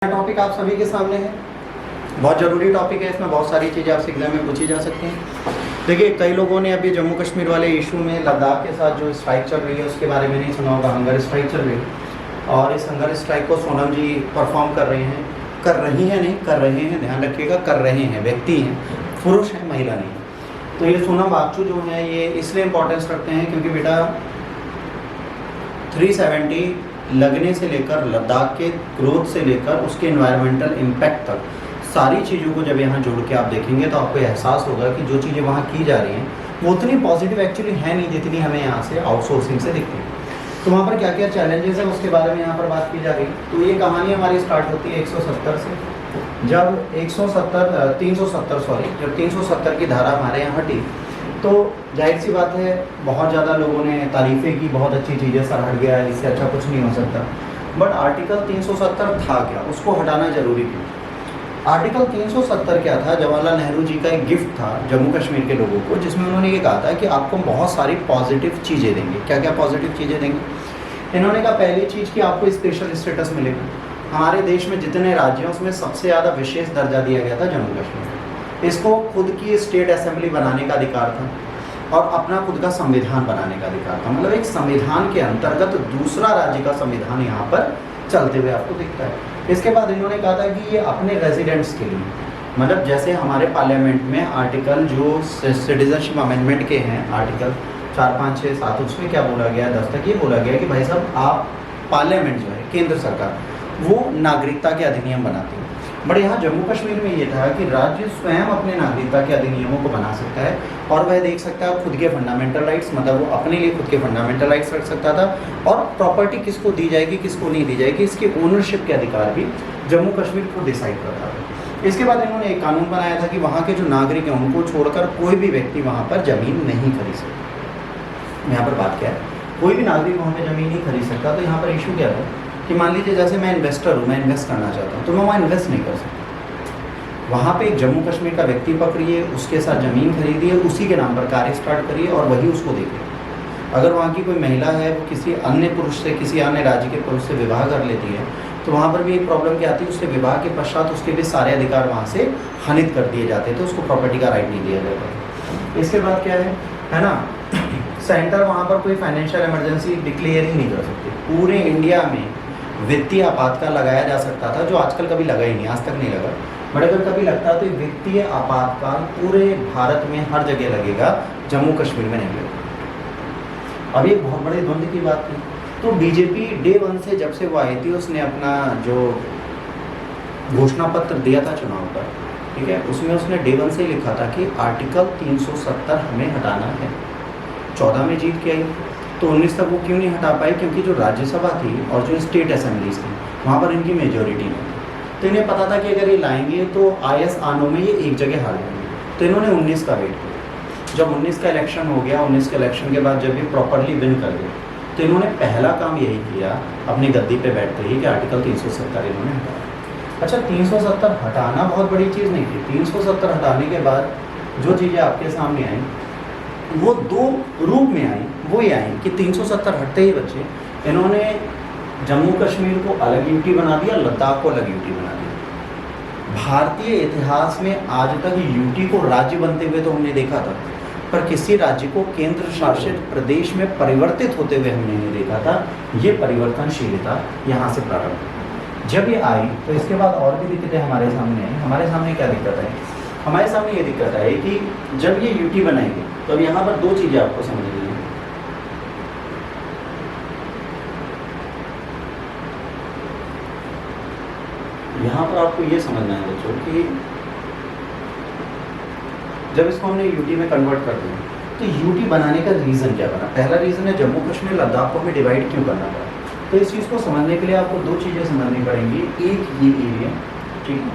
Topic आप सभी के सामने है, बहुत ज़रूरी टॉपिक है। इसमें बहुत सारी चीज़ें आपसे एग्जाम में पूछी जा सकती हैं। देखिए, कई लोगों ने अभी जम्मू कश्मीर वाले इशू में लद्दाख के साथ जो स्ट्राइक चल रही है उसके बारे में नहीं सुना होगा। हंगर स्ट्राइक चल रही है और इस हंगर स्ट्राइक को सोनम जी परफॉर्म कर रहे हैं, कर रही हैं नहीं कर रहे हैं, ध्यान रखिएगा, कर रहे हैं, व्यक्ति हैं, पुरुष हैं, महिला नहीं। तो ये सोनम वांगचुक जो है ये इसलिए इम्पोर्टेंस रखते हैं क्योंकि बेटा 370 लगने से लेकर लद्दाख के ग्रोथ से लेकर उसके एनवायरमेंटल इम्पैक्ट तक सारी चीज़ों को जब यहाँ जोड़ के आप देखेंगे तो आपको एहसास होगा कि जो चीज़ें वहाँ की जा रही हैं वो उतनी पॉजिटिव एक्चुअली है नहीं जितनी हमें यहाँ से आउटसोर्सिंग से दिखती है। तो वहाँ पर क्या क्या चैलेंजेस हैं उसके बारे में यहाँ पर बात की जा रही है। तो ये कहानी हमारी स्टार्ट होती है 170 से। जब 370 की धारा हमारे यहाँ हटी तो जाहिर सी बात है बहुत ज़्यादा लोगों ने तारीफ़ें की, बहुत अच्छी चीज़ें, सर हट गया, इससे अच्छा कुछ नहीं हो सकता। बट आर्टिकल 370 था क्या, उसको हटाना ज़रूरी क्यों? आर्टिकल 370 क्या था? जवाहरलाल नेहरू जी का एक गिफ्ट था जम्मू कश्मीर के लोगों को, जिसमें उन्होंने ये कहा था कि आपको बहुत सारी पॉजिटिव चीज़ें देंगे। क्या क्या पॉजिटिव चीज़ें देंगे? इन्होंने कहा पहली चीज़ कि आपको स्पेशल स्टेटस मिलेगा। हमारे देश में जितने राज्य हैं उसमें सबसे ज़्यादा विशेष दर्जा दिया गया था जम्मू कश्मीर। इसको खुद की स्टेट असेंबली बनाने का अधिकार था और अपना खुद का संविधान बनाने का अधिकार था। मतलब एक संविधान के अंतर्गत दूसरा राज्य का संविधान यहाँ पर चलते हुए आपको दिखता है। इसके बाद इन्होंने कहा था कि ये अपने रेजिडेंट्स के लिए, मतलब जैसे हमारे पार्लियामेंट में आर्टिकल जो सिटीजनशिप अमेंडमेंट के हैं, आर्टिकल 4, 5, 6, 7, उसमें क्या बोला गया है, 10 तक ये बोला गया है कि भाई साहब आप पार्लियामेंट जो है केंद्र सरकार वो नागरिकता के अधिनियम बनाती है। बट यहाँ जम्मू कश्मीर में ये था कि राज्य स्वयं अपने नागरिकता के अधिनियमों को बना सकता है और वह देख सकता है खुद के फंडामेंटल राइट्स, मतलब वो अपने लिए खुद के फंडामेंटल राइट्स रख सकता था और प्रॉपर्टी किसको दी जाएगी किसको नहीं दी जाएगी इसके ओनरशिप के अधिकार भी जम्मू कश्मीर को डिसाइड करता था। इसके बाद इन्होंने एक कानून बनाया था कि वहाँ के जो नागरिक हैं उनको छोड़कर कोई भी व्यक्ति वहाँ पर ज़मीन नहीं खरीद सकता। यहाँ पर बात क्या है, कोई भी नागरिक वहाँ पर ज़मीन नहीं खरीद सकता। तो यहाँ पर इशू क्या था कि मान लीजिए जैसे मैं इन्वेस्टर हूँ, मैं इन्वेस्ट करना चाहता हूँ तो मैं वहाँ इन्वेस्ट नहीं कर सकता। वहाँ पे एक जम्मू कश्मीर का व्यक्ति पकड़िए, उसके साथ ज़मीन खरीदिए, उसी के नाम पर कार्य स्टार्ट करिए और वही उसको देखिए। अगर वहाँ की कोई महिला है वो किसी अन्य पुरुष से, किसी अन्य राज्य के पुरुष से विवाह कर लेती है तो वहाँ पर भी एक प्रॉब्लम क्या आती है, उसके विवाह के पश्चात उसके भी सारे अधिकार वहाँ से हनित कर दिए जाते, तो उसको प्रॉपर्टी का राइट नहीं दिया जाता। इसके बाद क्या है ना, सेंटर वहाँ पर कोई फाइनेंशियल इमरजेंसी डिक्लेयर ही नहीं कर सकती। पूरे इंडिया में वित्तीय आपातकाल लगाया जा सकता था, जो आजकल कभी लगा ही नहीं, आज तक नहीं लगा। बट अगर कभी लगता तो वित्तीय आपातकाल पूरे भारत में हर जगह लगेगा, जम्मू कश्मीर में नहीं लगेगा। अब ये बहुत बड़े द्वंद्व की बात थी। तो बीजेपी डे 1 से जब से वो आई थी उसने अपना जो घोषणा पत्र दिया था चुनाव का, ठीक है, उसमें उसने डे 1 से लिखा था कि आर्टिकल 370 हमें हटाना है। 14 में जीत के आई तो 19 तक वो क्यों नहीं हटा पाए? क्योंकि जो राज्यसभा थी और जो स्टेट असेंबलीज थी वहाँ पर इनकी मेजोरिटी नहीं थी। तो इन्हें पता था कि अगर ये लाएंगे तो आयस आनो में ये एक जगह हार जाएंगे। तो इन्होंने 19 का वेट किया। जब 19 का इलेक्शन हो गया, 19 के इलेक्शन के बाद जब ये प्रॉपरली विन कर गए तो इन्होंने पहला काम यही किया अपनी गद्दी पे बैठते ही कि आर्टिकल 370 इन्होंने हटाया। अच्छा, 370 हटाना बहुत बड़ी चीज़ नहीं थी। 370 हटाने के बाद जो चीज़ें आपके सामने आई वो 2 रूप में आई। वो ये आई कि 370 हटते ही बच्चे इन्होंने जम्मू कश्मीर को अलग यूटी बना दिया, लद्दाख को अलग यूटी बना दिया। भारतीय इतिहास में आज तक यूटी को राज्य बनते हुए तो हमने देखा था, पर किसी राज्य को केंद्र शासित प्रदेश में परिवर्तित होते हुए हमने नहीं देखा था। ये परिवर्तनशीलता यहाँ से प्रारंभ हुई। जब ये आई तो इसके बाद और भी दिक्कतें हमारे सामने आई। हमारे सामने क्या दिक्कत है? हमारे सामने ये दिक्कत है कि जब ये यूटी बनाएंगे तो अब यहाँ पर 2 चीज़ें आपको समझनी है। यहाँ पर आपको ये समझना है बच्चों कि जब इसको हमने यूटी में कन्वर्ट कर दिया तो यूटी बनाने का रीज़न क्या बना? पहला रीज़न है जम्मू कश्मीर लद्दाख को हमें डिवाइड क्यों करना पड़ा। तो इस चीज़ को समझने के लिए आपको 2 चीज़ें समझनी पड़ेंगी। एक ये एरिया, ठीक है,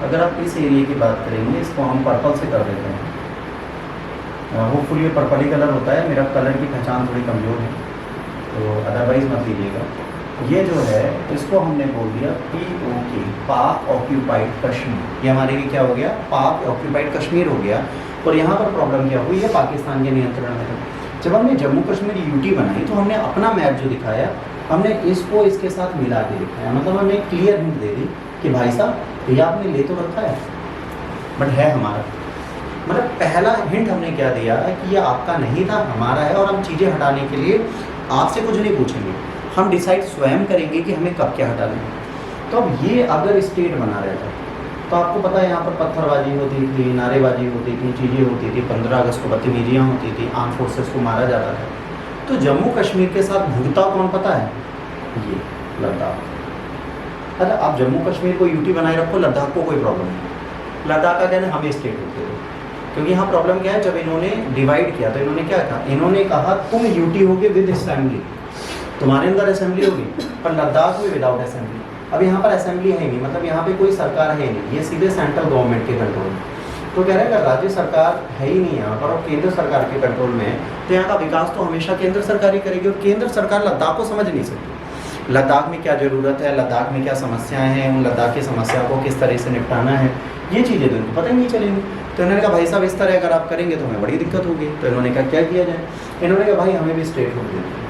अगर आप इस एरिया की बात करेंगे, इसको हम पर्पल से कर देते हैं। होपफुली ये पर्पल ही कलर होता है, मेरा कलर की पहचान थोड़ी कमज़ोर है तो अदरवाइज़ मत लीजिएगा। ये जो है इसको हमने बोल दिया POK, पाक ऑक्यूपाइड कश्मीर। ये हमारे लिए क्या हो गया? पाक ऑक्यूपाइड कश्मीर हो गया। और यहाँ पर प्रॉब्लम क्या हुई? ये पाकिस्तान के नियंत्रण में था। जब हमने जम्मू कश्मीर यूटी बनाई तो हमने अपना मैप जो दिखाया हमने इसको इसके साथ मिला के दिखाया, मतलब हमने क्लियर हिंट दे दी कि भाई साहब ये आपने ले तो रखा है बट है हमारा। मतलब पहला हिंट हमने क्या दिया कि ये आपका नहीं था, हमारा है, और हम चीज़ें हटाने के लिए आपसे कुछ नहीं पूछेंगे, हम डिसाइड स्वयं करेंगे कि हमें कब क्या हटाना है। तो अब ये अगर स्टेट बना रहता तो आपको पता है यहाँ पर पत्थरबाजी होती थी, नारेबाजी होती थी, चीज़ें होती थी, 15 अगस्त को बदतमीजियाँ होती थी, आर्म फोर्सेस को मारा जाता था। तो जम्मू कश्मीर के साथ भुगता कौन पता है? ये लद्दाख। अच्छा, आप जम्मू कश्मीर को यूटी बनाए रखो, लद्दाख को कोई प्रॉब्लम नहीं। लद्दाख का कहना हमें स्टेट होते हो, क्योंकि यहाँ प्रॉब्लम क्या है, जब इन्होंने डिवाइड किया तो इन्होंने क्या कहा, इन्होंने कहा तुम यूटी होगे विद असेंबली, तुम्हारे अंदर असेंबली होगी, पर लद्दाख में विदाउट असेंबली। अब यहाँ पर असेंबली है नहीं, मतलब यहाँ पे कोई सरकार है नहीं, ये सीधे सेंट्रल गवर्नमेंट के कंट्रोल में। तो कह रहे हैं अगर राज्य सरकार है ही नहीं यहाँ पर और केंद्र सरकार के कंट्रोल में है, तो यहाँ का विकास तो हमेशा केंद्र सरकार ही करेगी, और केंद्र सरकार लद्दाख को समझ नहीं सकती। लद्दाख में क्या ज़रूरत है, लद्दाख में क्या समस्याएं हैं, उन लद्दाख की समस्या को किस तरह से निपटाना है, ये चीज़ें तो इनको पता ही नहीं चलेंगी। तो इन्होंने कहा भाई साहब इस तरह अगर आप करेंगे तो हमें बड़ी दिक्कत होगी। तो इन्होंने कहा क्या किया जाए, इन्होंने कहा भाई हमें भी स्टेट हुड दे दीजिए।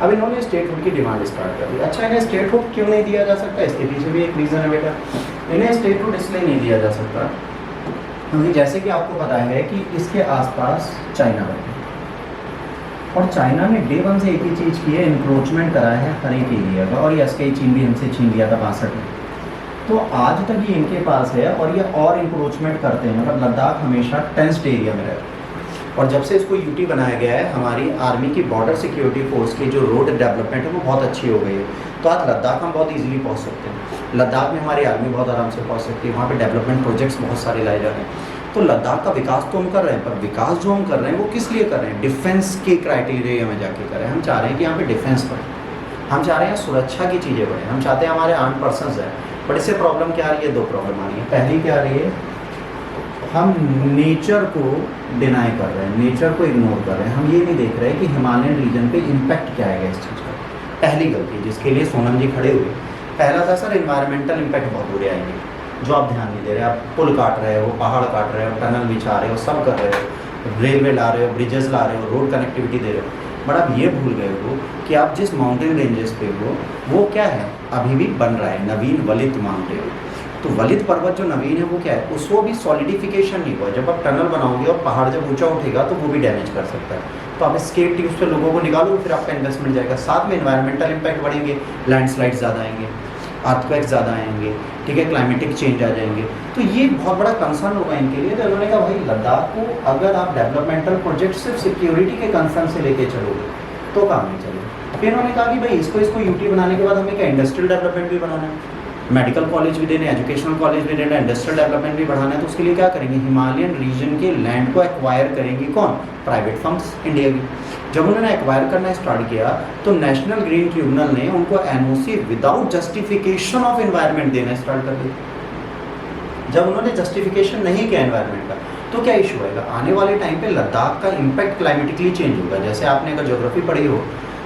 अब इन्होंने स्टेट हुड की डिमांड स्टार्ट कर दी। अच्छा, इन्हें स्टेट हुड क्यों नहीं दिया जा सकता, इसके पीछे भी एक रीज़न है बेटा। इन्हें स्टेट हुड इसलिए नहीं दिया जा सकता क्योंकि जैसे कि आपको पता है कि इसके आसपास चाइना बैठे, और चाइना ने डे वन से एक ही चीज़ की है, इंक्रोचमेंट करा है हर एक एरिया का, और ये एसके चीन भी हमसे छीन लिया था 62 में। तो आज तक ये इनके पास है और ये और इंक्रोचमेंट करते हैं, मतलब लद्दाख हमेशा टेंस्ड एरिया में रहता है। और जब से इसको यूटी बनाया गया है, हमारी आर्मी की बॉर्डर सिक्योरिटी फोर्स की जो रोड डेवलपमेंट है वो बहुत अच्छी हो गई है। तो आज लद्दाख हम बहुत इजीली पहुंच सकते हैं, लद्दाख में हमारी आर्मी बहुत आराम से पहुंच सकती है, वहाँ पे डेवलपमेंट प्रोजेक्ट्स बहुत सारे लाए जा रहे हैं। तो लद्दाख का विकास तो हम कर रहे हैं, पर विकास जो हम कर रहे हैं वो किस लिए कर रहे हैं, डिफेंस के क्राइटेरिया में जाके कर रहे हैं। हम चाह रहे हैं कि यहाँ पे डिफेंस बढ़े, हम चाह रहे हैं सुरक्षा की चीज़ें बढ़े, हम चाहते हैं हमारे आर्म पर्सनस हैं। बट इससे प्रॉब्लम क्या आ रही है, दो प्रॉब्लम आ रही है। पहली क्या आ रही है, हम नेचर को डिनाई कर रहे हैं, नेचर को इग्नोर कर रहे हैं, हम ये नहीं देख रहे कि हिमालयन रीजन पे इम्पैक्ट क्या आएगा इस चीज़ का। पहली गलती जिसके लिए सोनम जी खड़े हुए, पहला था सर इन्वायरमेंटल इम्पैक्ट बहुत बुरे आएंगे, जो आप ध्यान नहीं दे रहे। आप पुल काट रहे हो, पहाड़ काट रहे हो, टनल बिछा रहे हो, सब कर रहे हो, रेलवे ला रहे हो, ब्रिजेस ला रहे हो, रोड कनेक्टिविटी दे रहे हो, बट आप ये भूल गए हो कि आप जिस माउंटेन रेंजेस पे हो वो क्या है, अभी भी बन रहा है, नवीन वलित माउंटेन। तो वलित पर्वत जो नवीन है वो क्या है, उसको भी सॉलिडिफिकेशन नहीं हुआ। जब आप टनल बनाओगे और पहाड़ जब ऊंचा उठेगा तो वो भी डैमेज कर सकता है। तो आप स्केट ट्यूब से लोगों को निकालो, फिर आपका इन्वेस्टमेंट जाएगा, साथ में इन्वायरमेंटल इम्पैक्ट बढ़ेंगे, लैंडस्लाइड्स ज़्यादा आएंगे, अर्थक्वेक्स ज़्यादा आएंगे, ठीक है, क्लाइमेटिक चेंज आ जाएंगे। तो ये बहुत बड़ा कंसर्न होगा इनके लिए। तो उन्होंने कहा भाई लद्दाख को अगर आप डेवलपमेंटल प्रोजेक्ट सिर्फ सिक्योरिटी के कंसर्न से लेके चलोगे तो काम नहीं चलेगा। फिर उन्होंने कहा कि भाई इसको यूटी बनाने के बाद हमें क्या इंडस्ट्रियल डेवलपमेंट भी बनाना है, मेडिकल कॉलेज भी देने, एजुकेशनल कॉलेज भी देना, इंडस्ट्रियल डेवलपमेंट भी बढ़ाना है। तो उसके लिए क्या करेंगे, हिमालयन रीजन के लैंड को एक्वायर करेंगी कौन, प्राइवेट फर्म्स, इंडिया की। जब उन्होंने एक्वायर करना स्टार्ट किया तो नेशनल ग्रीन ट्रिब्यूनल ने उनको NOC without justification of environment देना स्टार्ट कर दिया। जब उन्होंने जस्टिफिकेशन नहीं किया एनवायरनमेंट का तो क्या इशू आएगा, आने वाले टाइम पे लद्दाख का इम्पैक्ट क्लाइमेटिकली चेंज होगा। जैसे आपने अगर ज्योग्राफी पढ़ी हो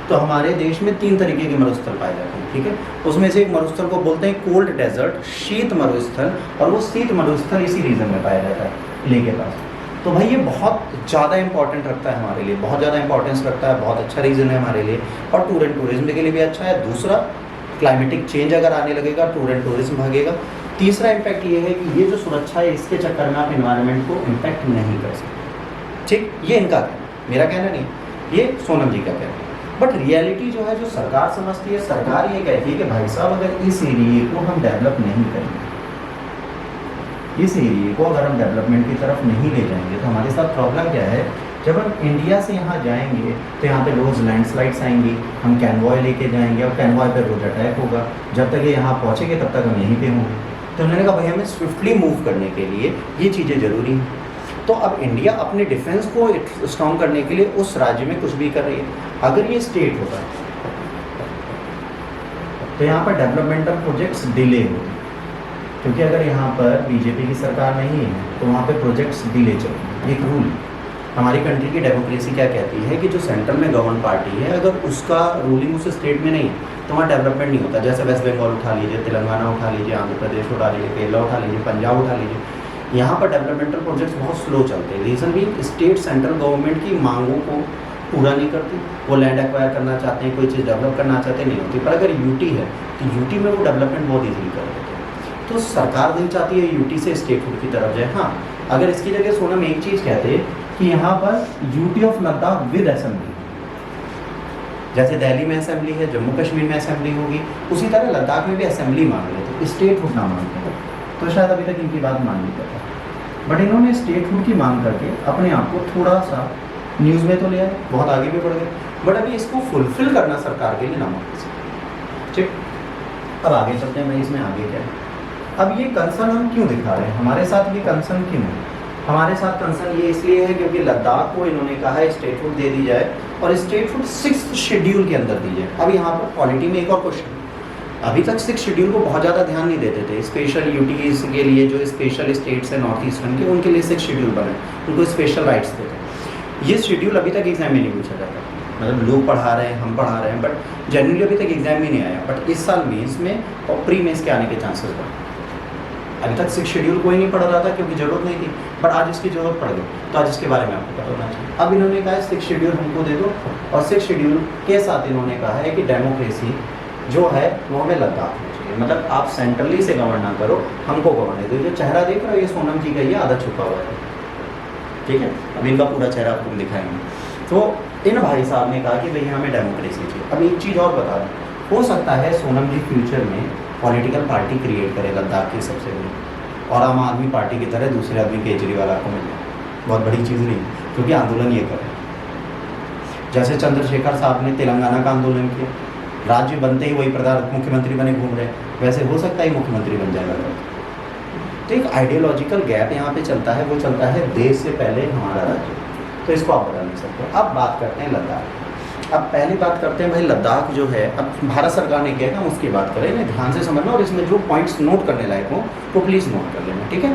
तो हमारे देश में 3 तरीके के मरुस्थल पाए जाते हैं, ठीक है। उसमें से एक मरुस्थल को बोलते हैं कोल्ड डेजर्ट, शीत मरुस्थल, और वो शीत मरुस्थल इसी रीजन में पाया जाता है लेह के पास। तो भाई ये बहुत ज़्यादा इंपॉर्टेंट रखता है हमारे लिए, बहुत ज़्यादा इंपॉर्टेंस रखता है, बहुत अच्छा रीज़न है हमारे लिए, और टूर एंड टूरिज्म के लिए भी अच्छा है। दूसरा, क्लाइमेटिक चेंज अगर आने लगेगा टूर एंड टूरिज्म भागेगा। तीसरा इम्पैक्ट ये है कि ये जो सुरक्षा है इसके चक्कर में आप इन्वायरमेंट को इम्पैक्ट नहीं कर सकते, ठीक। ये इनका कहना, मेरा कहना नहीं, ये सोनम जी का कहना है। बट रियलिटी जो है, जो सरकार समझती है, सरकार ये कहती है कि भाई साहब अगर इस एरिए को हम डेवलप नहीं करेंगे, इस एरिए को अगर हम डेवलपमेंट की तरफ नहीं ले जाएंगे तो हमारे साथ प्रॉब्लम क्या है, जब हम इंडिया से यहाँ जाएंगे तो यहाँ पे रोज़ लैंडस्लाइड्स आएंगी, हम कैनवॉय लेके जाएंगे और कैनवॉय पे रोज अटैक होगा, जब तक ये यहाँ पहुँचेंगे तब तक हम यहीं पे होंगे। तो उन्होंने कहा भाई हमें स्विफ्टली मूव करने के लिए ये चीज़ें ज़रूरी हैं। तो अब इंडिया अपने डिफेंस को स्ट्रॉन्ग करने के लिए उस राज्य में कुछ भी कर रही है। अगर ये स्टेट होता तो यहाँ पर डेवलपमेंटल प्रोजेक्ट्स डिले होते, क्योंकि अगर यहाँ पर बीजेपी की सरकार नहीं है तो वहाँ पे प्रोजेक्ट्स डिले चलेंगे। एक रूल, हमारी कंट्री की डेमोक्रेसी क्या कहती है कि जो सेंट्रल में गवर्न पार्टी है अगर उसका रूलिंग उस स्टेट में नहीं है तो वहाँ डेवलपमेंट नहीं होता। जैसे वेस्ट बंगाल उठा लीजिए, तेलंगाना उठा लीजिए, आंध्र प्रदेश उठा लीजिए, केरला उठा लीजिए, पंजाब उठा लीजिए, यहाँ पर डेवलपमेंटल प्रोजेक्ट्स बहुत स्लो चलते हैं। रीज़न भी स्टेट सेंट्रल गवर्नमेंट की मांगों को पूरा नहीं करती। वो लैंड एक्वायर करना चाहते हैं, कोई चीज़ डेवलप करना चाहते हैं, नहीं होती। पर अगर यूटी है तो यूटी में वो डेवलपमेंट बहुत ईजीली कर देते हैं। तो सरकार नहीं चाहती है यूटी से स्टेटहुड की तरफ जाए। हाँ, अगर इसकी जगह सोनम एक चीज़ कहते कि यहाँ पर UT of Ladakh with assembly, जैसे दिल्ली में असेंबली है, जम्मू कश्मीर में असेंबली होगी, उसी तरह लद्दाख में भी असेंबली मांग लेते, स्टेटहुड ना मांगते, तो शायद अभी तक इनकी बात मान नहीं करता। बट इन्होंने स्टेटहुड की मांग करके अपने आप को थोड़ा सा न्यूज़ में तो ले आए, बहुत आगे भी बढ़ गए, बट अभी इसको फुलफिल करना सरकार के लिए नामुमकिन। ठीक, अब आगे चलते हैं भाई, इसमें आगे क्या है। अब ये कंसर्न हम क्यों दिखा रहे हैं, हमारे साथ ये कंसर्न क्यों है? हमारे साथ कंसर्न ये इसलिए है क्योंकि लद्दाख को इन्होंने कहा है स्टेटहुड दे दी जाए, और स्टेटहुड 6th शेड्यूल के अंदर दी जाए। अब यहाँ पर पॉलिटी में एक और क्वेश्चन, अभी तक 6th शेड्यूल को बहुत ज़्यादा ध्यान नहीं देते थे। स्पेशल यूटीज के लिए जो स्पेशल स्टेट्स हैं नॉर्थ ईस्टर्न के, उनके लिए 6th शेड्यूल बने, उनको स्पेशल राइट्स देते। ये शेड्यूल अभी तक एग्जाम में नहीं पूछा जाता, मतलब लोग पढ़ा रहे हैं, हम पढ़ा रहे हैं, बट जनरली अभी तक एग्जाम में नहीं आया। बट इस साल मेंस में और प्री मेंस के आने के चांसेस बढ़े। अभी तक 6th शेड्यूल कोई नहीं पढ़ रहा था क्योंकि ज़रूरत नहीं थी, बट आज इसकी ज़रूरत पड़ गई, तो आज इसके बारे में आपको पता होना चाहिए। अब इन्होंने कहा है 6th शेड्यूल हमको दे दो, और 6th शेड्यूल के साथ इन्होंने कहा है कि डेमोक्रेसी जो है वो हमें लद्दाख में चाहिए। मतलब आप सेंट्रली से गवर्न ना करो, हमको गवर्न दो। जो चेहरा देख रहे हो ये सोनम जी का, ये आधा छुपा हुआ है, ठीक है। अब इनका पूरा चेहरा आपको दिखाएंगे। तो इन भाई साहब ने कहा कि भैया हमें डेमोक्रेसी चाहिए। अब एक चीज़ और बता दें, हो सकता है सोनम जी फ्यूचर में पॉलिटिकल पार्टी क्रिएट करे लद्दाख की सबसे बड़ी, और आम आदमी पार्टी की तरह दूसरे आदमी केजरीवाल आपको मिल जाए। बहुत बड़ी चीज़ नहीं, क्योंकि आंदोलन ये करे। जैसे चंद्रशेखर साहब ने तेलंगाना का आंदोलन किया, राज्य बनते ही वही प्रधान मुख्यमंत्री बने घूम रहे, वैसे हो सकता है मुख्यमंत्री बन जाएगा। तो एक आइडियोलॉजिकल गैप यहाँ पे चलता है, वो चलता है देश से पहले हमारा राज्य, तो इसको आप बदल नहीं सकते। अब बात करते हैं लद्दाख। अब पहली बात करते हैं भाई लद्दाख जो है, अब भारत सरकार ने किया हम उसकी बात करें, इन्हें ध्यान से समझना, और इसमें जो पॉइंट्स नोट करने लायक हो तो प्लीज़ नोट कर लेना, ठीक है।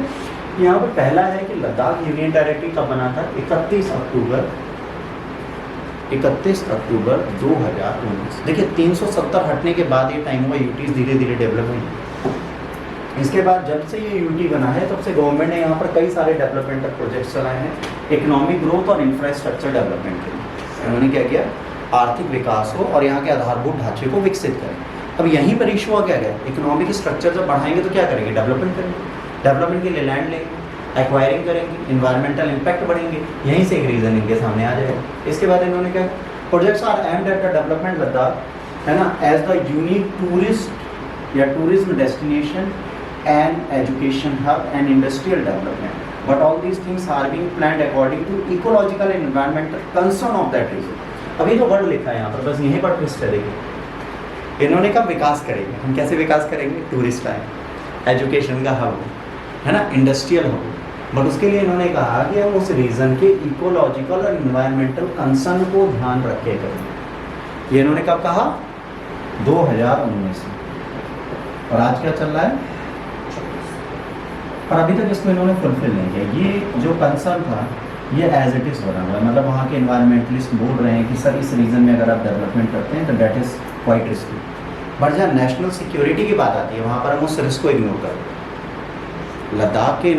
यहाँ पर पहला है कि लद्दाख यूनियन टेरिटरी कब बना था? 31 अक्टूबर 2019। देखिए 370 हटने के बाद ये टाइम हुआ, यूटीज धीरे धीरे डेवलप हुई। इसके बाद जब से ये यूटी बना है तब से गवर्नमेंट ने यहाँ पर कई सारे डेवलपमेंटल प्रोजेक्ट्स चलाए हैं, इकोनॉमिक ग्रोथ और इंफ्रास्ट्रक्चर डेवलपमेंट के लिए। उन्होंने क्या किया, आर्थिक विकास हो और यहाँ के आधारभूत ढांचे को विकसित करें। अब यहीं पर इशू आ क्या गया, इकोनॉमिक स्ट्रक्चर जब बढ़ाएंगे तो क्या करेंगे, डेवलपमेंट करेंगे, डेवलपमेंट के लिए लैंड लेंगे, एक्वायरिंग करेंगे, इन्वायरमेंटल इम्पैक्ट बढ़ेंगे, यहीं से एक रीज़न इनके सामने आ जाएगा। इसके बाद इन्होंने क्या, projects are aimed at the development Ladakh, है ना, एज द यूनिक टूरिस्ट या tourism destination and education hub and industrial development, but all these things are being planned according to ecological and environmental concern of that region. अभी तो word लिखा है यहाँ पर, बस यहीं पर ट्विस्ट करेंगे। इन्होंने कहा विकास करेंगे, हम कैसे विकास करेंगे, टूरिस्ट आए, एजुकेशन का हब है ना, इंडस्ट्रियल हो, बट उसके लिए इन्होंने कहा कि हम उस रीजन के इकोलॉजिकल और इन्वायरमेंटल कंसर्न को ध्यान रख के करेंगे। ये इन्होंने कब कहा, 2019 में, और आज क्या चल रहा है, और अभी तक इसको इन्होंने फुलफिल नहीं किया। ये जो कंसर्न था ये एज इट इज़ बना हुआ है, मतलब वहाँ के इन्वायरमेंटलिस्ट बोल रहे हैं कि सर इस रीजन में अगर आप डेवलपमेंट करते हैं तो that is quite risky. But जहाँ नेशनल सिक्योरिटी की बात आती है वहाँ पर हम उस रिस्क को इग्नोर करते हैं। लद्दाख के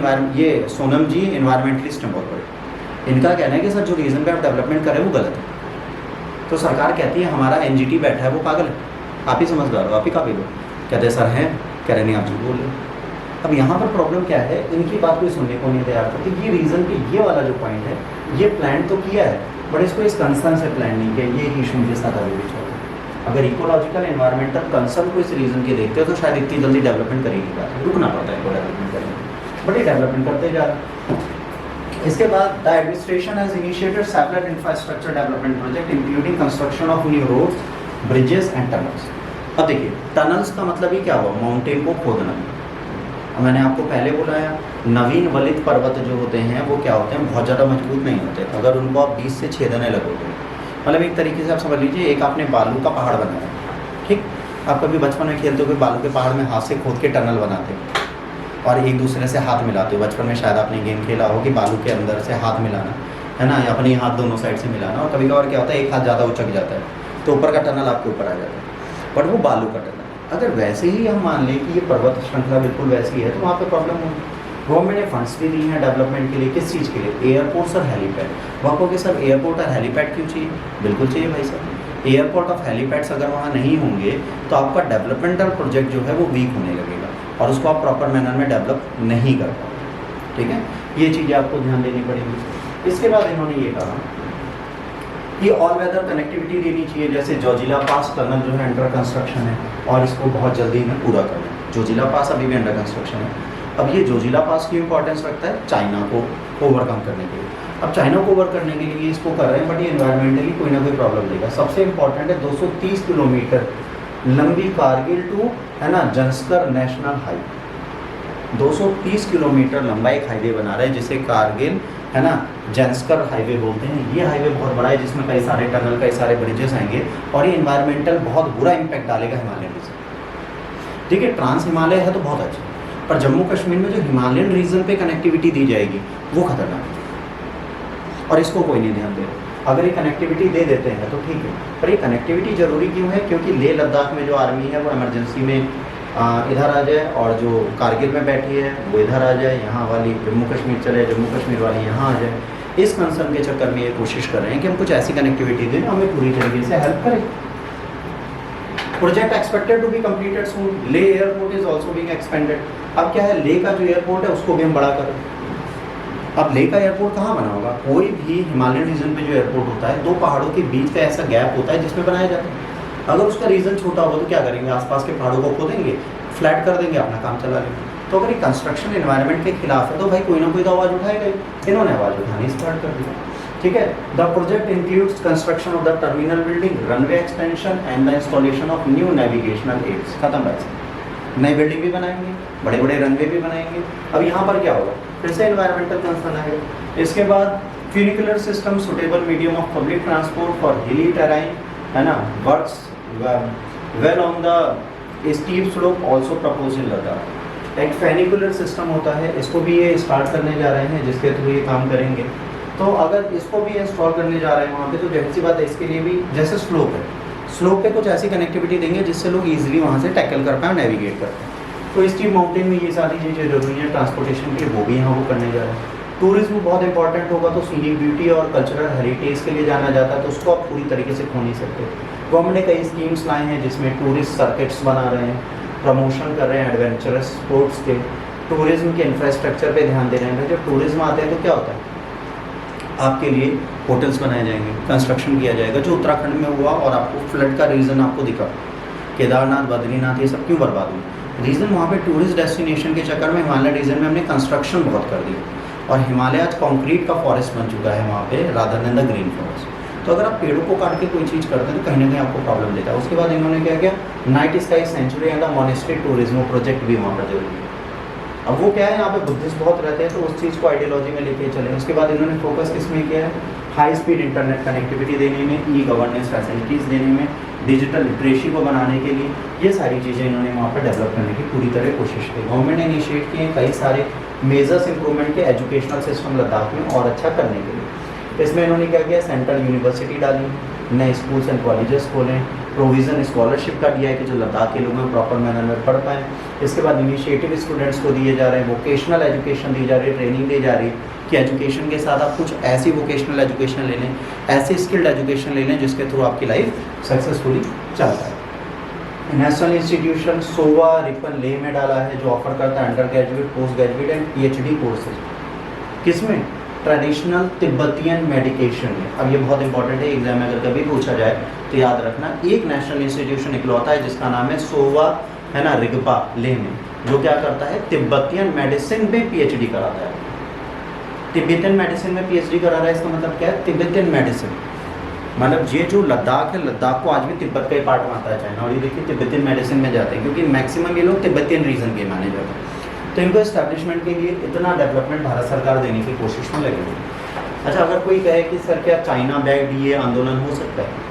ये सोनम जी इन्वायरमेंटलिस्ट हैं बहुत बड़े, इनका कहना है कि सर जो रीजन पे आप डेवलपमेंट करें वो गलत है। तो सरकार कहती है हमारा एनजीटी बैठा है वो पागल है, आप ही समझदार हो, आप ही काबिल हो। कहते हैं सर हैं, कह रहे नहीं आप झूठ बोल रहे। अब यहाँ पर प्रॉब्लम क्या है, इनकी बात कोई सुनने को नहीं तैयार करती। ये रीज़न कि ये वाला जो पॉइंट है ये प्लान तो किया है, बट इसको इस कंसर्न से प्लान नहीं किया। ये इशू के साथ अभी भी चल रहा है। अगर इकोलॉजिकल एनवायरमेंटल कंसर्न को इस रीज़न के देखते हो तो शायद इतनी जल्दी डेवलपमेंट करेगी बात, रुकना पड़ता है इनको डेवलपमेंट करने में, बट ये डेवलपमेंट करते जा रहे हैं। इसके बाद the administration has initiated several infrastructure development project including construction of new roads, bridges and tunnels. अब देखिए टनल्स का मतलब ही क्या हुआ, माउंटेन को खोदना। मैंने आपको पहले बोला है नवीन वलित पर्वत जो होते हैं वो क्या होते हैं, बहुत ज़्यादा मजबूत नहीं होते, अगर उनको आप 20 से छेदने लगोगे। मतलब एक तरीके से आप समझ लीजिए एक आपने बालू का पहाड़ बनाया, ठीक, आप कभी बचपन में खेलते हो बालू के पहाड़ में हाथ से खोद के टनल बनाते हो और एक दूसरे से हाथ मिलाते हो। बचपन में शायद आपने गेम खेला हो कि बालू के अंदर से हाथ मिलाना, है ना, या अपने हाथ दोनों साइड से मिलाना, और कभी कभार क्या होता है एक हाथ ज़्यादा उचक जाता है तो ऊपर का टनल आपके ऊपर आ जाता है, बट वो बालू का टनल। अगर वैसे ही हम मान लें कि ये पर्वत श्रृंखला बिल्कुल वैसी है तो वहाँ पे प्रॉब्लम होगी। गवर्नमेंट ने फंड्स भी दिए हैं डेवलपमेंट के लिए, किस चीज़ के लिए? एयरपोर्ट्स और हेलीपैड। वहाँ को सर एयरपोर्ट और हेलीपैड क्यों चाहिए? बिल्कुल चाहिए भाई साहब। एयरपोर्ट और हेलीपैड्स अगर वहाँ नहीं होंगे तो आपका डेवलपमेंटल प्रोजेक्ट जो है वो वीक होने लगेगा और उसको आप प्रॉपर मैनर में डेवलप नहीं कर पाओगे। ठीक है, ये चीज़ें आपको ध्यान देनी पड़ेगी। इसके बाद इन्होंने ये कहा कि ऑल वेदर कनेक्टिविटी देनी चाहिए, जैसे जोजिला पास टनल जो है अंडर कंस्ट्रक्शन है और इसको बहुत जल्दी में पूरा करना है। जोजिला पास अभी भी अंडर कंस्ट्रक्शन है। अब ये जोजिला पास की इंपॉर्टेंस रखता है चाइना को ओवरकम करने के लिए। अब चाइना को ओवर करने के लिए इसको कर रहे हैं, बट ये इन्वायरमेंटली कोई ना कोई प्रॉब्लम देगा। सबसे इंपॉर्टेंट है 230 किलोमीटर लंबी कारगिल टू है ना जंस्कर नेशनल हाईवे। 230 किलोमीटर लंबा एक हाईवे बना रहा है जिसे कारगिल है ना जंस्कर हाईवे बोलते हैं। ये हाईवे बहुत बड़ा है जिसमें कई सारे टनल, कई सारे ब्रिजेस आएंगे और ये इन्वायरमेंटल बहुत बुरा इम्पैक्ट डालेगा हिमालयन रीजन। ठीक है, ट्रांस हिमालय है तो बहुत अच्छा, पर जम्मू कश्मीर में जो हिमालयन रीजन पे कनेक्टिविटी दी जाएगी वो खतरनाक है और इसको कोई नहीं ध्यान दे रहा। अगर ये कनेक्टिविटी दे देते हैं तो ठीक है, पर ये कनेक्टिविटी ज़रूरी क्यों है? क्योंकि लेह लद्दाख में जो आर्मी है वो इमरजेंसी में इधर आ जाए और जो कारगिल में बैठी है वो इधर आ जाए, यहाँ वाली जम्मू कश्मीर चले, जम्मू कश्मीर वाली यहाँ आ जाए। इस कंसर्न के चक्कर में ये कोशिश कर रहे हैं कि हम कुछ ऐसी कनेक्टिविटी दें हमें पूरी तरीके से हेल्प करें। Project expected to be completed soon. ले airport is also being expanded. अब क्या है, ले का जो एयरपोर्ट है उसको भी हम बड़ा करें। अब ले का एयरपोर्ट कहाँ बना होगा? कोई भी हिमालयन रीजन पे जो एयरपोर्ट होता है, दो पहाड़ों के बीच का ऐसा गैप होता है जिसमें बनाया जाता है। अगर उसका रीजन छोटा होगा तो क्या करेंगे? आसपास के पहाड़ों को खोदेंगे, फ्लैट कर देंगे, अपना काम चला लेंगे। तो अगर ये कंस्ट्रक्शन एनवायरनमेंट के खिलाफ है तो भाई कोई ना कोई तो आवाज़ उठाएगा ही। इन्होंने आवाज़ उठानी स्टार्ट कर दिया। ठीक है, the project includes construction of the terminal building, runway extension and the installation of new navigational aids. खत्म भाई, नई बिल्डिंग भी बनाएंगे, बड़े बड़े रनवे भी बनाएंगे। अब यहाँ पर क्या होगा? फिर से एनवायरमेंटल कंसर्न आएगा। इसके बाद funicular system suitable medium of public transport for हिली टेराइन है ना, works well on the steep slope also propose in Ladakh. एक फेनिकुलर सिस्टम होता है, इसको भी ये स्टार्ट करने जा रहे हैं जिसके थ्रू ये काम करेंगे। तो अगर इसको भी इंस्टॉल करने जा रहे हैं वहाँ पे तो जाहिर सी बात है इसके लिए भी जैसे स्लोप है, स्लोप पे कुछ ऐसी कनेक्टिविटी देंगे जिससे लोग इजीली वहाँ से टैकल कर पाएँ, नेविगेट कर पाएँ। तो स्टीप माउंटेन में ये सारी चीज़ें जरूरी हैं ट्रांसपोर्टेशन के लिए, वो भी यहाँ वो करने जा रहे हैं। टूरिज्म बहुत इंपॉर्टेंट होगा, तो सीनिक ब्यूटी और कल्चरल हेरिटेज के लिए जाना जाता है, तो उसको आप पूरी तरीके से खो नहीं सकते। गवर्नमेंट ने कई स्कीम्स लाए हैं जिसमें टूरिस्ट सर्किट्स बना रहे हैं, प्रमोशन कर रहे हैं एडवेंचरस स्पोर्ट्स के, टूरिज्म के इंफ्रास्ट्रक्चर पे ध्यान दे रहे हैं। जब टूरिज्म आते हैं तो क्या होता है, आपके लिए होटल्स बनाए जाएंगे, कंस्ट्रक्शन किया जाएगा जो उत्तराखंड में हुआ और आपको फ्लड का रीज़न आपको दिखा, केदारनाथ, बद्रीनाथ, ये सब क्यों बर्बाद हुई? रीज़न वहाँ पे टूरिस्ट डेस्टिनेशन के चक्कर में हिमालय रीजन में हमने कंस्ट्रक्शन बहुत कर दिया और हिमालय आज कॉन्क्रीट का फॉरेस्ट बन चुका है वहाँ पे rather than the green forest. तो अगर आप पेड़ों को काट के कोई चीज़ करते हैं तो कहीं ना कहीं आपको प्रॉब्लम देता है। उसके बाद इन्होंने क्या किया, night sky sanctuary and the monastery tourism project भी वहाँ पर जरूरी है। अब वो क्या है, यहाँ पे बुद्धिस्ट बहुत रहते हैं तो उस चीज़ को आइडियोलॉजी में लेके चले। उसके बाद इन्होंने फोकस किस में किया है, हाई स्पीड इंटरनेट कनेक्टिविटी देने में, ई गवर्नेंस फैसिलिटीज़ देने में, डिजिटल लिटरेसी को बनाने के लिए, ये सारी चीज़ें इन्होंने वहाँ पर डेवलप करने की पूरी तरह कोशिश की। गवर्नमेंट ने इनिशिएट किए कई सारे मेजर्स इंप्रूवमेंट के एजुकेशनल सिस्टम लद्दाख में और अच्छा करने के लिए। इसमें इन्होंने क्या किया, सेंट्रल यूनिवर्सिटी डाली, नए स्कूल्स एंड कॉलेजेस खोलें, प्रोविज़न स्कॉलरशिप का दिया है कि जो लद्दाख के लोग हैं प्रॉपर मैनर में पढ़ पाएँ। इसके बाद इनिशिएटिव स्टूडेंट्स को दिए जा रहे हैं, वोकेशनल एजुकेशन दी जा रही है, ट्रेनिंग दी जा रही है कि एजुकेशन के साथ आप कुछ ऐसी वोकेशनल एजुकेशन ले लें, ऐसी स्किल्ड एजुकेशन ले लें जिसके थ्रू आपकी लाइफ सक्सेसफुली चलता है। नेशनल इंस्टीट्यूशन सोवा रिपन लेह में डाला है जो ऑफर करता है under graduate, post graduate and PhD courses. किसमें? ट्रेडिशनल तिब्बतियन मेडिकेशन में। अब ये बहुत इंपॉर्टेंट है, एग्जाम में अगर कभी पूछा जाए तो याद रखना, एक नेशनल इंस्टीट्यूशन इकलौता है जिसका नाम है सोवा है ना रिगपा लेह में, जो क्या करता है, तिब्बतियन मेडिसिन में PhD कराता है। तिब्बतियन मेडिसिन में PhD करा रहा है, इसका मतलब क्या है, तिब्बतियन मेडिसिन मतलब ये जो लद्दाख है, लद्दाख को आज भी तिब्बत का ही पार्ट मानता है चाइना, और ये देखिए तिब्बतियन मेडिसिन में जाते हैं क्योंकि मैक्सिमम ये लोग तिब्बतियन रीजन के माने जाते हैं। तो इनको एस्टैब्लिशमेंट के लिए इतना डेवलपमेंट भारत सरकार देने की कोशिश में लगी है। अच्छा, अगर कोई कहे कि सर क्या चाइना बैक्ड ये आंदोलन हो सकता है,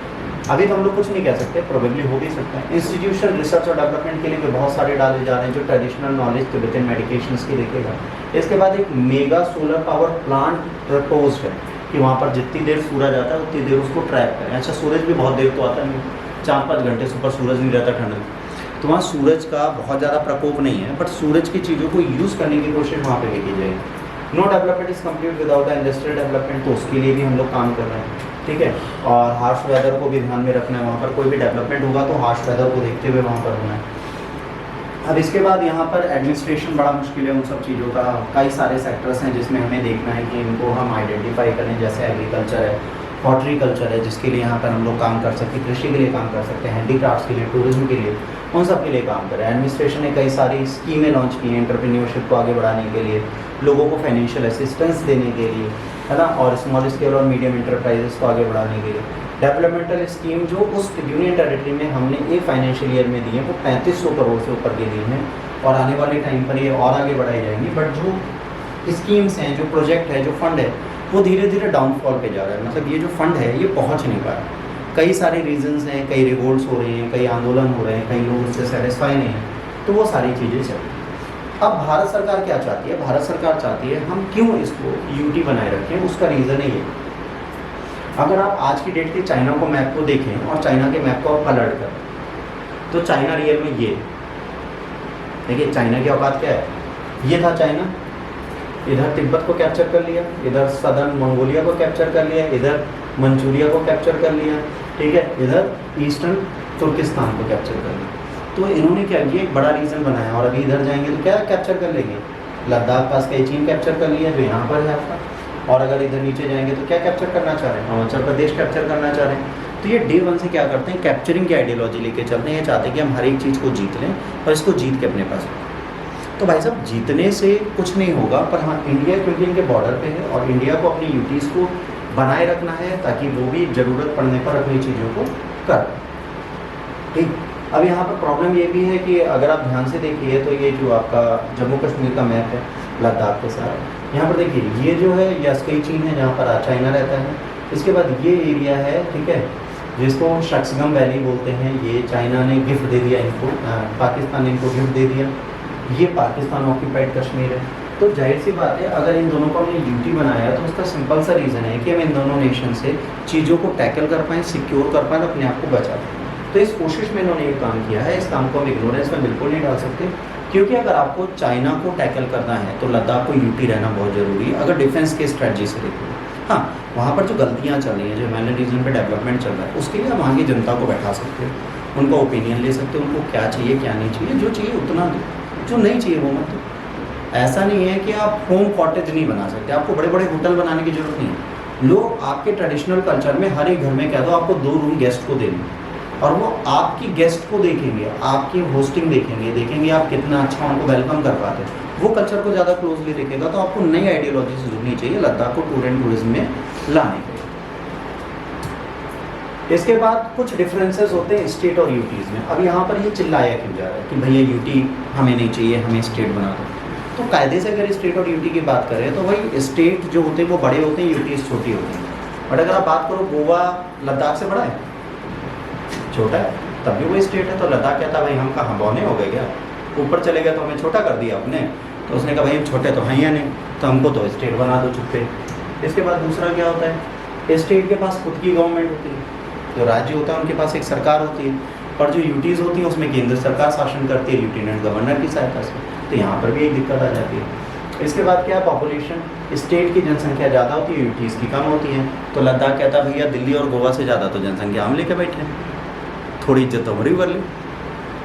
अभी तो हम लोग कुछ नहीं कह सकते, प्रोबेबली हो भी सकता है। इंस्टीट्यूशन रिसर्च और डेवलपमेंट के लिए भी बहुत सारे डाले जा रहे हैं जो ट्रेडिशनल नॉलेज तिब्बतियन मेडिकेशंस की देखेगा। इसके बाद एक mega solar power plant propose है कि वहाँ पर जितनी देर सूरज आता है उतनी देर उसको ट्रैक करें। अच्छा, सूरज भी बहुत देर तो आता नहीं, 4-5 घंटे से ऊपर सूरज नहीं रहता ठंड में, तो वहाँ सूरज का बहुत ज़्यादा प्रकोप नहीं है, बट सूरज की चीज़ों को यूज़ करने की कोशिश वहाँ पे भी की जाएगी। No development is complete without the industrial development, तो उसके लिए भी हम लोग काम कर रहे हैं, ठीक है। और हार्श वेदर को भी ध्यान में रखना है, वहाँ पर कोई भी डेवलपमेंट होगा तो हार्श वेदर को देखते हुए वहाँ पर होना है। अब इसके बाद यहाँ पर एडमिनिस्ट्रेशन बड़ा मुश्किल है, उन सब चीज़ों का कई सारे सेक्टर्स हैं जिसमें हमें देखना है कि इनको हम आइडेंटिफाई करें, जैसे एग्रीकल्चर है, हॉर्टिकल्चर है, जिसके लिए यहाँ पर हम लोग काम कर सकते हैं, कृषि के लिए काम कर सकते हैं, हैंडीक्राफ्ट्स के लिए, टूरिज्म के लिए, उन सब के लिए काम करें। एडमिनिस्ट्रेशन ने कई सारी स्कीमें लॉन्च की हैं एंटरप्रेन्योरशिप को आगे बढ़ाने के लिए, लोगों को फाइनेंशियल असिस्टेंस देने के लिए, है ना, और स्मॉल स्केल और मीडियम इंटरप्राइजेस को आगे बढ़ाने के लिए। डेवलपमेंटल स्कीम जो उस यूनियन टेरिटरी में हमने एक फाइनेंशियल ईयर में दी है वो 3500 करोड़ से ऊपर की दी हैं, और आने वाले टाइम पर ये और आगे बढ़ाई जाएंगी। बट जो स्कीम्स हैं, जो प्रोजेक्ट है, जो फंड है, वो धीरे धीरे डाउनफॉल पे जा रहा है। मतलब ये जो फंड है ये पहुंच नहीं पा रहा, कई सारे रीजंस हैं, कई रिवोल्ट्स हो रहे हैं, कई आंदोलन हो रहे हैं, कई लोग उससे सेटिस्फाई नहीं हैं, तो वो सारी चीज़ें चल रही हैं। अब भारत सरकार क्या चाहती है? भारत सरकार चाहती है हम क्यों इसको यूटी बनाए रखें, उसका रीज़न है ये। अगर आप आज की डेट के चाइना को मैप को देखें और चाइना के मैप को आप पलट करें तो चाइना रियल में ये देखिए, चाइना की औकात क्या है, ये था चाइना, इधर तिब्बत को कैप्चर कर लिया, इधर सदर्न मंगोलिया को कैप्चर कर लिया, इधर मंचूरिया को कैप्चर कर लिया, ठीक है, इधर ईस्टर्न तुर्किस्तान को कैप्चर कर लिया। तो इन्होंने क्या किया, एक बड़ा रीजन बनाया, और अभी इधर जाएंगे तो क्या कैप्चर कर लेंगे, लद्दाख पास का चीन कैप्चर कर लिया जो यहाँ पर है आपका, और अगर इधर नीचे जाएंगे तो क्या कैप्चर करना चाह रहे हैं, अरुणाचल प्रदेश कैप्चर करना चाह रहे हैं। तो ये डे वन से क्या करते हैं, कैप्चरिंग की आइडियोलॉजी लेके चलते हैं, ये चाहते हैं कि हम हर एक चीज़ को जीत लें और इसको जीत के अपने पास रखें। तो भाई साहब जीतने से कुछ नहीं होगा, पर हाँ इंडिया क्योंकि इनके बॉर्डर पे है और इंडिया को अपनी यूटीज़ को बनाए रखना है ताकि वो भी ज़रूरत पड़ने पर अपनी चीज़ों को कर, ठीक। अब यहाँ पर प्रॉब्लम ये भी है कि अगर आप ध्यान से देखिए तो ये जो आपका जम्मू कश्मीर का मैप है लद्दाख के साथ, यहाँ पर देखिए ये जो है यस्कई चीन है जहाँ पर चाइना रहता है, इसके बाद ये एरिया है, ठीक है, जिसको शक्सगम वैली बोलते हैं, ये चाइना ने गिफ्ट दे दिया इनको, पाकिस्तान ने इनको गिफ्ट दे दिया, ये पाकिस्तान ऑक्यूपाइड कश्मीर है। तो जाहिर सी बात है अगर इन दोनों को हमने यूटी बनाया तो उसका सिंपल सा रीज़न है कि हम इन दोनों नेशन से चीज़ों को टैकल कर पाएँ, सिक्योर कर पाएँ, अपने आप को बचा पाएँ। तो इस कोशिश में इन्होंने ये काम किया है, इस काम को हम इग्नोरेंस में बिल्कुल नहीं डाल सकते, क्योंकि अगर आपको चाइना को टैकल करना है तो लद्दाख को यूटी रहना बहुत ज़रूरी है अगर डिफेंस के स्ट्रेटजी से देखो। हाँ, वहाँ पर जो गलतियाँ चल रही हैं, जो हिमालयन रीजन पे डेवलपमेंट चल रहा है, उसके लिए आप वहाँ की जनता को बैठा सकते हो, उनका ओपिनियन ले सकते हो, उनको क्या चाहिए क्या नहीं चाहिए, जो चाहिए उतना दो, जो नहीं चाहिए वो मत दो। ऐसा नहीं है कि आप होम कॉटेज नहीं बना सकते, आपको बड़े बड़े होटल बनाने की जरूरत नहीं है। लोग आपके ट्रेडिशनल कल्चर में हर एक घर में कह दो आपको 2 रूम गेस्ट को देने, और वो आपकी गेस्ट को देखेंगे, आपकी होस्टिंग देखेंगे आप कितना अच्छा उनको वेलकम कर पाते हो, वो कल्चर को ज़्यादा क्लोजली देखेगा। तो आपको नई आइडियोलॉजी से जुड़नी चाहिए लद्दाख को टूर एंड टूरिज्म में लाने के लिए। इसके बाद कुछ डिफरेंसेस होते हैं स्टेट और यूटीज़ में। अब यहाँ पर ये चिल्लाया क्यों जा रहा है कि भैया यूटी हमें नहीं चाहिए, हमें स्टेट बना दो। तो कायदे से अगर स्टेट और यूटी की बात करें तो भाई स्टेट जो होते हैं वो बड़े होते हैं, यूटीज़ छोटी होती हैं। बट अगर आप बात करो गोवा लद्दाख से बड़ा है, छोटा है, तब भी वो स्टेट है। तो लद्दाख कहता है भाई हम कहाँ बौने हो गए क्या, ऊपर चले गए तो हमें छोटा कर दिया आपने। तो उसने कहा भाई हम छोटे तो हैं या नहीं, तो हमको तो स्टेट बना दो चुप्पे। इसके बाद दूसरा क्या होता है, स्टेट के पास खुद की गवर्नमेंट होती है, जो राज्य होता है उनके पास एक सरकार होती है, और जो यूटीज़ होती हैं उसमें केंद्र सरकार शासन करती है लेफ्टिनेंट गवर्नर की सहायता से। तो यहाँ पर भी एक दिक्कत आ जाती है। इसके बाद क्या, पॉपुलेशन, स्टेट की जनसंख्या ज़्यादा होती है, यूटीज़ की कम होती है। तो लद्दाख कहता है भैया दिल्ली और गोवा से ज़्यादा तो जनसंख्या हम लेके बैठे हैं, थोड़ी इज्जत तो हमारी कर ली।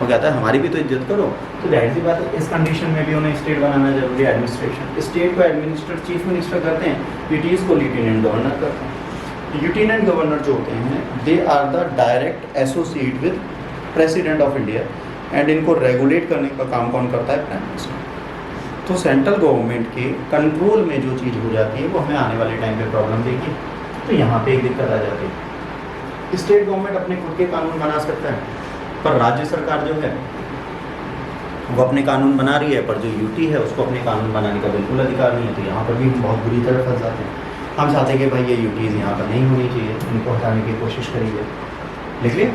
वो कहता है हमारी भी तो इज्जत करो। तो जाहिर सी बात है इस कंडीशन में भी उन्हें स्टेट बनाना जरूरी है। एडमिनिस्ट्रेशन, स्टेट को एडमिनिस्टर चीफ मिनिस्टर करते हैं, यूटीज़ को लेफ्टिनेंट गवर्नर करते हैं। लेफ्टिनेंट गवर्नर जो होते हैं they are the direct associate with president of India, and इनको रेगुलेट करने का काम कौन करता है, प्राइम मिनिस्टर। तो सेंट्रल गवर्नमेंट के कंट्रोल में जो चीज़ हो जाती है वो हमें आने वाले टाइम पे प्रॉब्लम देगी। तो यहाँ पे एक दिक्कत आ जाती है। स्टेट गवर्नमेंट अपने खुद के कानून बना सकता है, पर राज्य सरकार जो है वो अपने कानून बना रही है, पर जो यूटी है उसको अपने कानून बनाने का बिल्कुल अधिकार नहीं है। तो यहाँ पर भी हम बहुत बुरी तरह फंस जाते हैं। हम चाहते हैं कि भाई ये यूटीज़ यहाँ पर नहीं होनी चाहिए, इनको हटाने की कोशिश करिए। लिख लिया।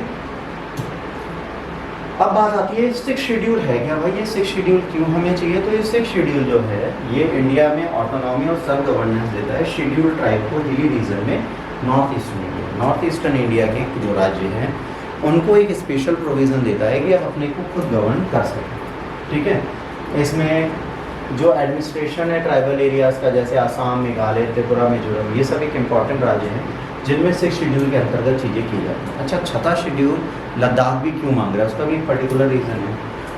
अब बात आती है 6 शेड्यूल है क्या भाई, ये 6 शेड्यूल क्यों हमें चाहिए। तो ये 6 शेड्यूल जो है ये इंडिया में ऑटोनॉमी और सेल्फ गवर्नेंस देता है शेड्यूल ट्राइब को हिली रीजन में, नॉर्थ ईस्टर्न इंडिया के जो राज्य हैं उनको एक स्पेशल प्रोविज़न देता है कि आप अपने को खुद गवर्न कर सकें, ठीक है। इसमें जो एडमिनिस्ट्रेशन है ट्राइबल एरियाज़ का, जैसे आसाम, मेघालय, त्रिपुरा, मिजोरम, ये सब एक इम्पॉर्टेंट राज्य हैं जिनमें 6 शेड्यूल के अंतर्गत चीज़ें की जाती हैं। अच्छा, 6वां शेड्यूल लद्दाख भी क्यों मांग रहा है, उसका भी एक पर्टिकुलर रीज़न है।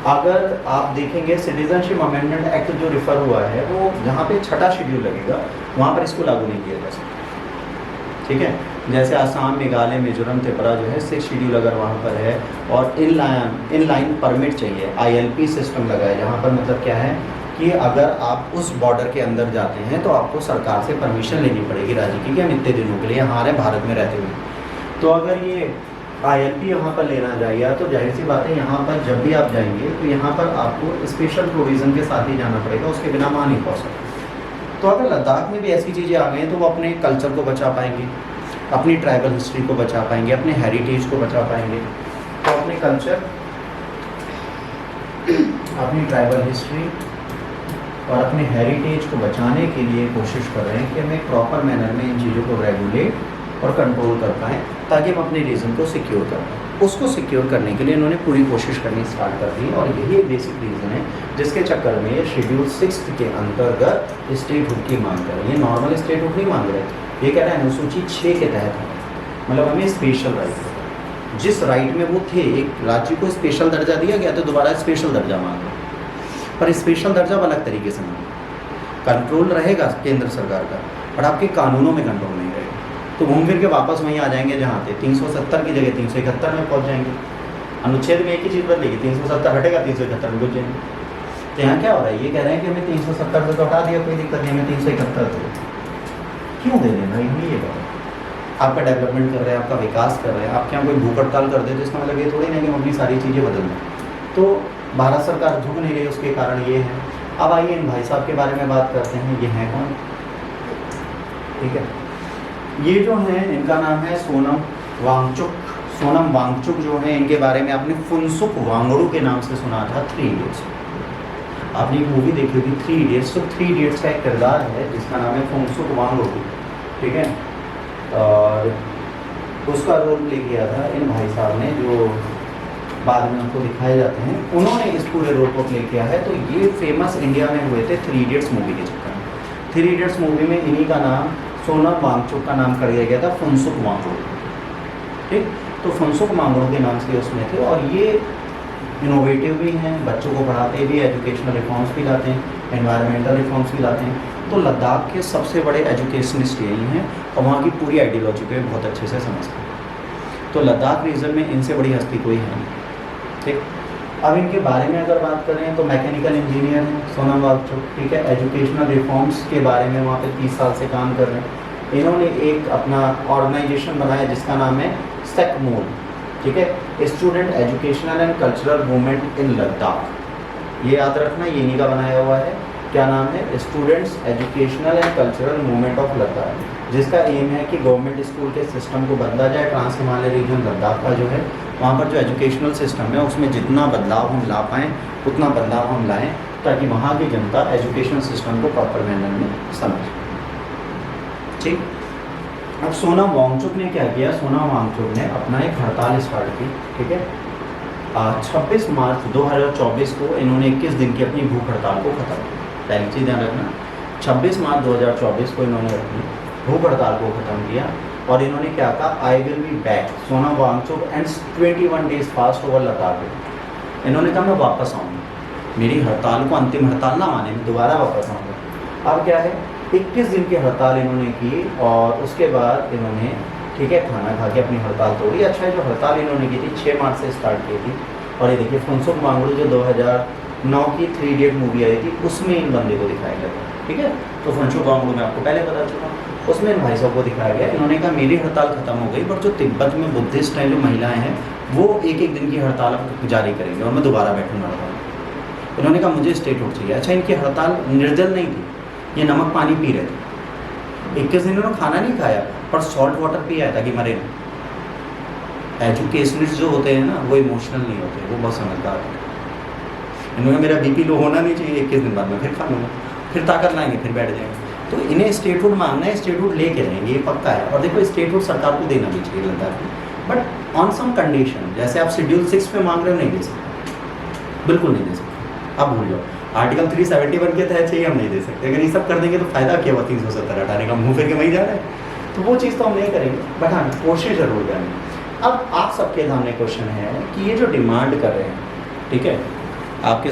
अगर आप देखेंगे सिटीजनशिप अमेंडमेंट एक्ट जो रिफ़र हुआ है, वो जहाँ पे 6वां शेड्यूल लगेगा वहाँ पर इसको लागू नहीं किया जा सकता, ठीक है। जैसे आसाम, मेघालय, मिजोरम, त्रिपुरा जो है 6 शेड्यूल अगर वहाँ पर है और इनलाइन परमिट चाहिए, ILP सिस्टम लगा है, जहाँ पर मतलब क्या है कि अगर आप उस बॉर्डर के अंदर जाते हैं तो आपको सरकार से परमिशन लेनी पड़ेगी राज्य की कि हम इतने दिनों के लिए यहाँ रहे भारत में रहते हुए। तो अगर ये ILP यहाँ पर लेना जाएगा तो जाहिर सी बात है यहाँ पर जब भी आप जाएंगे तो यहाँ पर आपको स्पेशल प्रोविज़न के साथ ही जाना पड़ेगा, उसके बिना वहाँ नहीं पहुँच सकते। तो अगर लद्दाख में भी ऐसी चीज़ें आ गई हैं तो वो अपने कल्चर को बचा पाएंगे, अपनी ट्राइबल हिस्ट्री को बचा पाएंगे, अपने हेरिटेज को बचा पाएंगे। तो अपने कल्चर, अपनी ट्राइबल हिस्ट्री और अपने हेरिटेज को बचाने के लिए कोशिश कर रहे हैं कि हम एक प्रॉपर मैनर में इन चीज़ों को रेगुलेट और कंट्रोल कर पाएँ ताकि हम अपने रीजन को सिक्योर कर पाएँ। उसको सिक्योर करने के लिए इन्होंने पूरी कोशिश करनी स्टार्ट कर दी और यही एक बेसिक रीज़न है जिसके चक्कर में ये शेड्यूल 6 के अंतर्गत स्टेटहुड की मांग कर रहे हैं। ये नॉर्मल स्टेटहुड नहीं मांग रहे, ये कह रहे हैं अनुसूची 6 के तहत है, मतलब हमें स्पेशल राइट, जिस राइट में वो थे, एक राज्य को स्पेशल दर्जा दिया गया तो दोबारा स्पेशल दर्जा मांग रहे, पर स्पेशल दर्जा अलग तरीके से मांग, कंट्रोल रहेगा केंद्र सरकार का और आपके कानूनों में कंट्रोल नहीं रहेगा। तो घूम फिर के वापस वहीं आ जाएंगे जहाँ थे, 370 की जगह 371 में पहुँच जाएंगे। अनुच्छेद में एक ही चीज़ बदलेगी, 370 हटेगा, 371 में घुस जाएंगे। तो यहाँ क्या हो रहा है, ये कह रहे हैं कि हमें 370 से तो हटा दिया, कोई दिक्कत नहीं, हमें 371 तो क्यों दे दें भाई, हमें ये बताओ। आपका डेवलपमेंट कर रहे हैं, आपका विकास कर रहे हैं, आपके यहाँ कोई भूख हड़ताल कर दे तो इसका मतलब ये थोड़ी नहीं कि हम अपनी सारी चीज़ें बदल दें। तो भारत सरकार झुक नहीं रही, उसके कारण ये है। अब आइए इन भाई साहब के बारे में बात करते हैं, ये हैं कौन, ठीक है। ये जो हैं इनका नाम है सोनम वांगचुक। सोनम वांगचुक जो है, इनके बारे में आपने फुनसुक वांगडू के नाम से सुना था 3 इडियट्स। आपने एक मूवी देखी होगी 3 इडियट्स, तो 3 इडियट्स का एक किरदार है जिसका नाम है फुनसुक वांगडू, ठीक है। और उसका रोल प्ले किया था इन भाई साहब ने, जो बाद में उनको दिखाए जाते हैं, उन्होंने इस पूरे रोल को प्ले किया है। तो ये फेमस इंडिया में हुए थे 3 इडियट्स मूवी के चक्कर में। 3 इडियट्स मूवी में इन्हीं का नाम, सोनम वांगचुक का नाम कर दिया गया था फुनसुक वांगडू, ठीक। तो फुनसुक वांगडू के नाम से उसमें थे और ये इनोवेटिव भी हैं, बच्चों को पढ़ाते भी, एजुकेशनल रिफॉर्म्स भी लाते हैं, एनवायरमेंटल रिफॉर्म्स भी लाते हैं। तो लद्दाख के सबसे बड़े एजुकेशनिस्ट यही हैं और वहाँ की पूरी आइडियोलॉजी को बहुत अच्छे से समझते हैं। तो लद्दाख रीजन में इनसे बड़ी हस्ती कोई है नहीं, ठीक। अब इनके बारे में अगर बात करें तो मैकेनिकल इंजीनियर हैं सोनम वांगचुक, ठीक है। एजुकेशनल रिफॉर्म्स के बारे में वहाँ पे 30 साल से काम कर रहे हैं। इन्होंने एक अपना ऑर्गेनाइजेशन बनाया जिसका नाम है सेकमोल, ठीक है, student educational and cultural movement in Ladakh. ये याद रखना, ये इन्हीं का बनाया हुआ है। क्या नाम है, students educational and cultural movement of Ladakh, जिसका एम है कि गवर्नमेंट स्कूल के सिस्टम को बदला जाए। ट्रांस हिमालय रीजन लद्दाख का जो है, वहाँ पर जो एजुकेशनल सिस्टम है उसमें जितना बदलाव हम ला पाएँ उतना बदलाव हम लाएँ ताकि वहाँ की जनता एजुकेशन सिस्टम को प्रॉपर मैनर में समझे, ठीक। अब सोनम वांगचुक ने क्या किया, सोनम वांगचुक ने अपना एक हड़ताल स्टार्ट की, ठीक है। 26 मार्च 2024 को इन्होंने 21 दिन की अपनी भूख हड़ताल को खत्म किया। पहली चीज़ ध्यान रखना, 26 मार्च 2024 को इन्होंने अपनी भूख हड़ताल को ख़त्म किया और इन्होंने क्या कहा, I will be back Sonam Wangchuk and 21 days fast over Ladakh. इन्होंने कहा मैं वापस आऊँगा, मेरी हड़ताल को अंतिम हड़ताल ना माने, मैं दोबारा वापस आऊँगा। अब क्या है, 21 दिन की हड़ताल इन्होंने की और उसके बाद इन्होंने, ठीक है, खाना खा के अपनी हड़ताल तोड़ी। अच्छा है, जो हड़ताल इन्होंने की थी 6 मार्च से स्टार्ट की थी और ये देखिए फुनसुक वांगडू जो 2009 की 3 इडियट मूवी आई थी उसमें इन बंदे को दिखाया गया था, ठीक है। तो फुनसुक वांगडू मैं आपको पहले बता चुका हूँ, उसमें इन भाई साहब को दिखाया गया। इन्होंने कहा मेरी हड़ताल खत्म हो गई, पर जो तिब्बत में बुद्धिस्ट हैं, जो महिलाएं हैं, वो 1-1 दिन की हड़ताल जारी करेंगे और मैं दोबारा बैठूंगा हड़ताल। इन्होंने कहा मुझे स्टेटहुड चाहिए। अच्छा, इनकी हड़ताल निर्जल नहीं थी, ये नमक पानी पी रहे थे। 21 दिन इन्होंने खाना नहीं खाया पर सॉल्ट वाटर पिया है ताकि मरे नहीं। एजुकेशनिस्ट जो होते हैं ना, वो इमोशनल नहीं होते, वो बहुत समझदार हैं। इन्होंने मेरा बीपी लो होना नहीं चाहिए, 21 दिन बाद में फिर खा लूँगा, फिर ताकत लाएंगे, फिर बैठ जाएंगे। तो इन्हें स्टेटहुड मांगना है, स्टेटहुड लेके रहेंगे, ये पक्का है। और देखो, स्टेटहुड सरकार को देना भी चाहिए लद्दाख में, बट ऑन सम कंडीशन, जैसे आप शेड्यूल 6 पे मांग रहे हो, नहीं दे सकते, बिल्कुल नहीं दे सकते, आप भूल जाओ। आर्टिकल 371 के तहत चाहिए, हम नहीं दे सकते। अगर ये सब कर देंगे तो फ़ायदा क्या हुआ 370 हटाने का, मुँह फिर के वहीं जा रहे हैं, तो वो चीज़ तो हम नहीं करेंगे, बट हाँ कोशिश ज़रूर करेंगे। अब आप सबके सामने क्वेश्चन है कि ये जो डिमांड कर रहे हैं, ठीक है, आपके